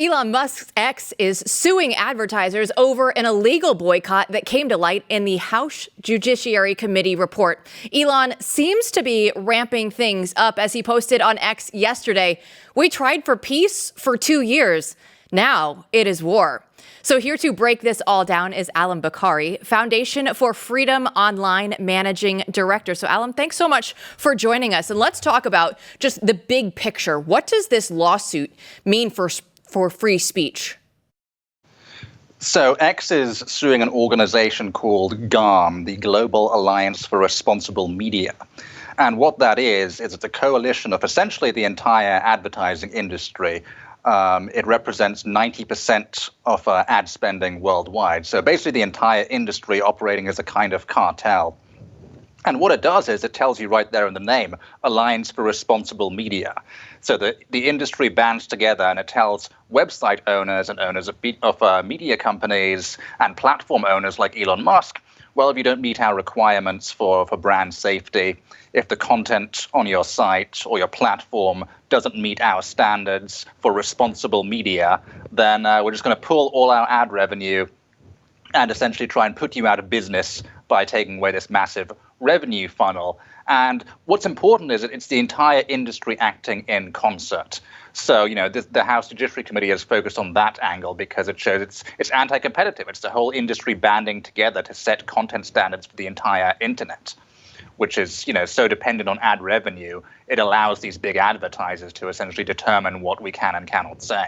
Elon Musk's X is suing advertisers over an illegal boycott that came to light in the House Judiciary Committee report. Elon seems to be ramping things up as he posted on X yesterday. "We tried for peace for 2 years. Now it is war." So here to break this all down is Allum Bokhari, Foundation for Freedom Online Managing Director. So Allum, thanks so much for joining us. And let's talk about just the big picture. What does this lawsuit mean for free speech? So X is suing an organization called GARM, the Global Alliance for Responsible Media. And what that is it's a coalition of essentially the entire advertising industry. It represents 90% of ad spending worldwide. So basically the entire industry operating as a kind of cartel. And what it does is it tells you right there in the name, Alliance for Responsible Media. So the industry bands together and it tells website owners and owners of media companies and platform owners like Elon Musk, well, if you don't meet our requirements for brand safety, if the content on your site or your platform doesn't meet our standards for responsible media, then we're just going to pull all our ad revenue and essentially try and put you out of business by taking away this massive revenue funnel. And what's important is that it's the entire industry acting in concert. So, the House Judiciary Committee has focused on that angle because it shows it's anti-competitive. It's the whole industry banding together to set content standards for the entire internet, which is, so dependent on ad revenue. It allows these big advertisers to essentially determine what we can and cannot say.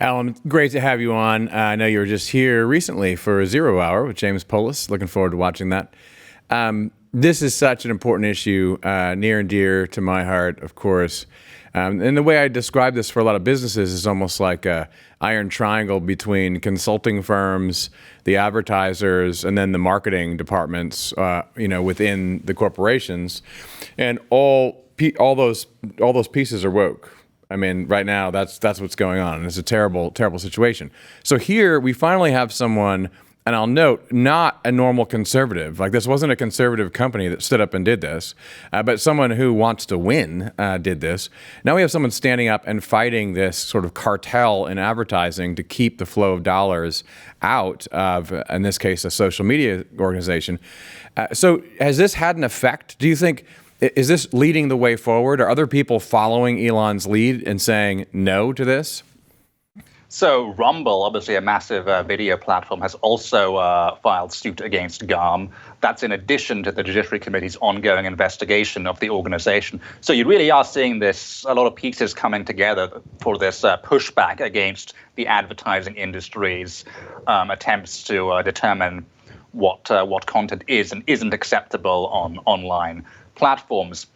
Allum, great to have you on. I know you were just here recently for Zero Hour with James Polis. Looking forward to watching that. This is such an important issue, near and dear to my heart, of course. And the way I describe this for a lot of businesses is almost like a iron triangle between consulting firms, the advertisers, and then the marketing departments, within the corporations. And all those pieces are woke. I mean, right now, that's what's going on. And it's a terrible, terrible situation. So here we finally have someone, and I'll note, not a normal conservative. Like, this wasn't a conservative company that stood up and did this, but someone who wants to win did this. Now we have someone standing up and fighting this sort of cartel in advertising to keep the flow of dollars out of, in this case, a social media organization. So has this had an effect? Do you think, is this leading the way forward? Are other people following Elon's lead and saying no to this? So Rumble, obviously a massive video platform, has also filed suit against GARM. That's in addition to the Judiciary Committee's ongoing investigation of the organization. So you really are seeing this, a lot of pieces coming together for this pushback against the advertising industry's attempts to determine what content is and isn't acceptable on online platforms.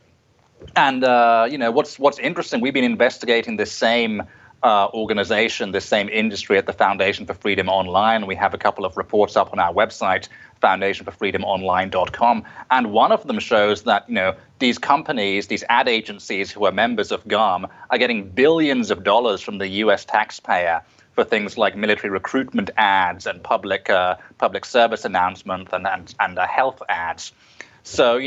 And what's interesting, we've been investigating this same organization, this same industry at the Foundation for Freedom Online. We have a couple of reports up on our website, foundationforfreedomonline.com. And one of them shows that, these companies, these ad agencies who are members of GARM are getting billions of dollars from the U.S. taxpayer for things like military recruitment ads and public service announcements and health ads. So,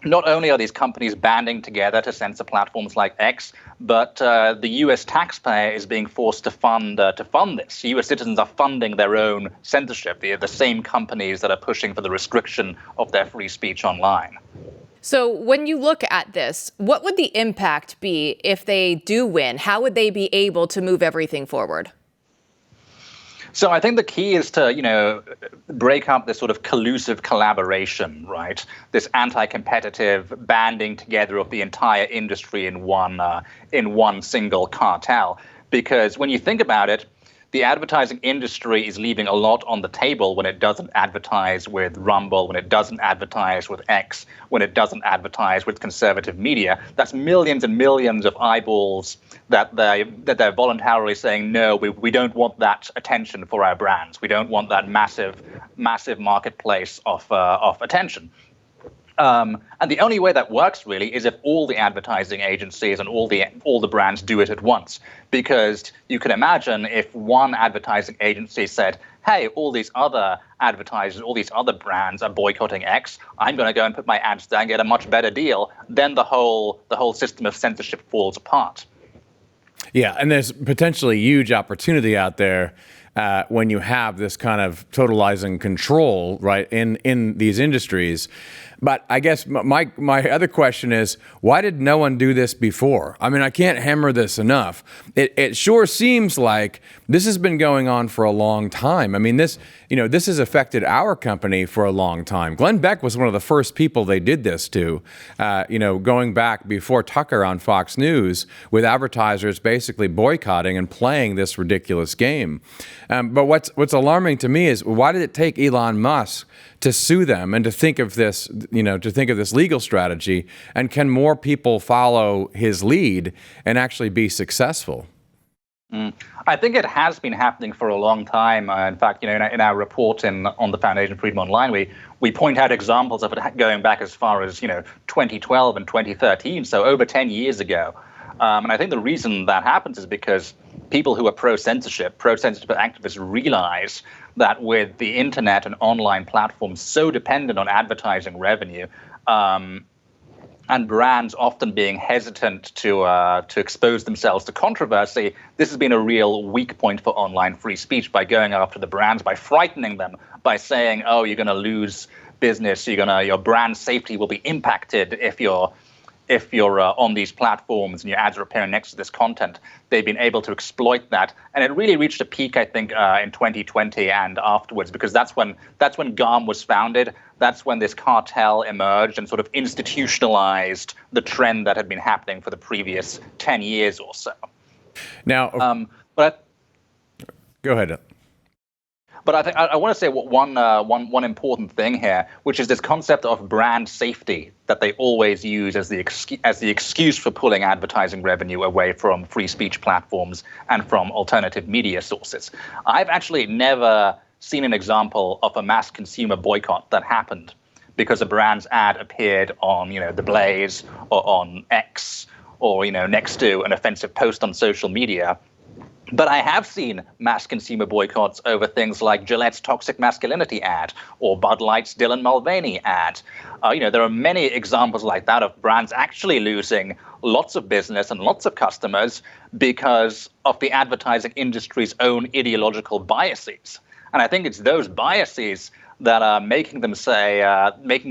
not only are these companies banding together to censor platforms like X, but the U.S. taxpayer is being forced to fund this. U.S. citizens are funding their own censorship, the same companies that are pushing for the restriction of their free speech online. So when you look at this, what would the impact be if they do win? How would they be able to move everything forward? So I think the key is to, break up this sort of collusive collaboration, right? This anti-competitive banding together of the entire industry in one single cartel. Because when you think about it, the advertising industry is leaving a lot on the table when it doesn't advertise with Rumble, when it doesn't advertise with X, when it doesn't advertise with conservative media. That's millions and millions of eyeballs that they're voluntarily saying, no, we don't want that attention for our brands. We don't want that massive marketplace of attention. And the only way that works really is if all the advertising agencies and all the brands do it at once. Because you can imagine if one advertising agency said, hey, all these other advertisers, all these other brands are boycotting X, I'm going to go and put my ads there and get a much better deal, then the whole system of censorship falls apart. Yeah, and there's potentially huge opportunity out there when you have this kind of totalizing control, right, in these industries. But I guess my other question is, why did no one do this before? I mean, I can't hammer this enough. It sure seems like this has been going on for a long time. I mean, this has affected our company for a long time. Glenn Beck was one of the first people they did this to, going back before Tucker on Fox News, with advertisers basically boycotting and playing this ridiculous game. But what's alarming to me is, why did it take Elon Musk to sue them and to think of this, legal strategy? And can more people follow his lead and actually be successful? I think it has been happening for a long time. In fact, in our report on the Foundation Freedom Online, we point out examples of it going back as far as 2012 and 2013, so over 10 years ago. And I think the reason that happens is because people who are pro-censorship activists realize that with the internet and online platforms so dependent on advertising revenue, and brands often being hesitant to expose themselves to controversy, this has been a real weak point for online free speech, by going after the brands, by frightening them, by saying, oh, you're going to lose business, your brand safety will be impacted if you're on these platforms and your ads are appearing next to this content. They've been able to exploit that, and it really reached a peak, I think, in 2020 and afterwards, because that's when GARM was founded. That's when this cartel emerged and sort of institutionalized the trend that had been happening for the previous 10 years or so. Now, go ahead. But I think I want to say one important thing here, which is this concept of brand safety that they always use as the excuse for pulling advertising revenue away from free speech platforms and from alternative media sources. I've actually never seen an example of a mass consumer boycott that happened because a brand's ad appeared on the Blaze or on X or next to an offensive post on social media. But I have seen mass consumer boycotts over things like Gillette's toxic masculinity ad or Bud Light's Dylan Mulvaney ad. There are many examples like that of brands actually losing lots of business and lots of customers because of the advertising industry's own ideological biases. And I think it's those biases that are making them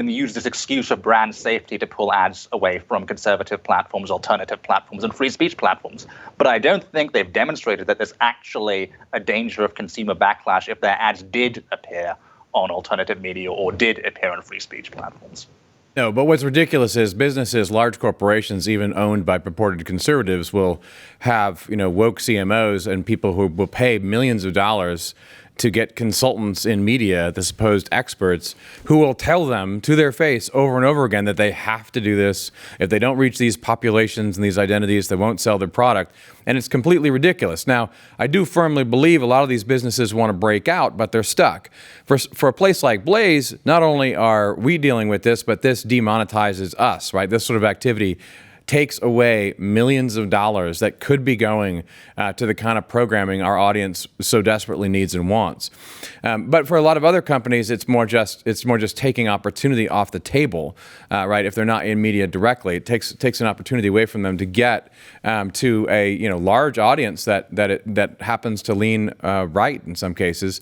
use this excuse of brand safety to pull ads away from conservative platforms, alternative platforms, and free speech platforms. But I don't think they've demonstrated that there's actually a danger of consumer backlash if their ads did appear on alternative media or did appear on free speech platforms. No, but what's ridiculous is businesses, large corporations, even owned by purported conservatives, will have, woke CMOs and people who will pay millions of dollars to get consultants in media, the supposed experts, who will tell them to their face over and over again that they have to do this. If they don't reach these populations and these identities, they won't sell their product. And it's completely ridiculous. Now, I do firmly believe a lot of these businesses want to break out, but they're stuck. For a place like Blaze, not only are we dealing with this, but this demonetizes us, right? This sort of activity takes away millions of dollars that could be going to the kind of programming our audience so desperately needs and wants. But for a lot of other companies, it's more just taking opportunity off the table, right? If they're not in media directly, it takes an opportunity away from them to get to a large audience that happens to lean right in some cases.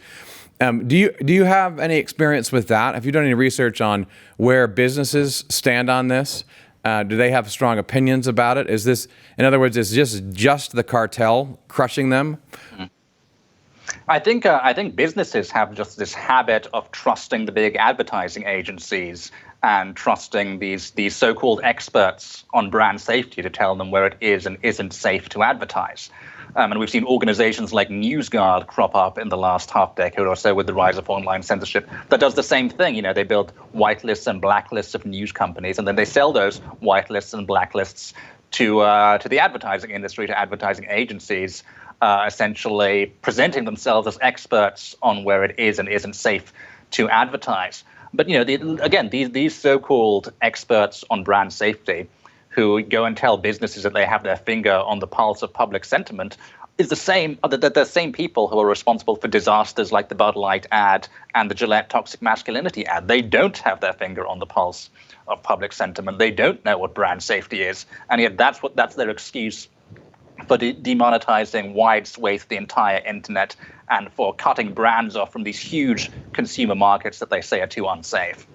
Do you have any experience with that? Have you done any research on where businesses stand on this? Do they have strong opinions about it? Is this, in other words, is just the cartel crushing them? I think businesses have just this habit of trusting the big advertising agencies and trusting these so-called experts on brand safety to tell them where it is and isn't safe to advertise. And we've seen organizations like NewsGuard crop up in the last half decade or so with the rise of online censorship that does the same thing. They build whitelists and blacklists of news companies, and then they sell those whitelists and blacklists to the advertising industry, to advertising agencies, essentially presenting themselves as experts on where it is and isn't safe to advertise. But these so-called experts on brand safety, who go and tell businesses that they have their finger on the pulse of public sentiment, is the same people who are responsible for disasters like the Bud Light ad and the Gillette toxic masculinity ad. They don't have their finger on the pulse of public sentiment. They don't know what brand safety is, and yet that's their excuse for demonetizing wide swathes of the entire internet, and for cutting brands off from these huge consumer markets that they say are too unsafe.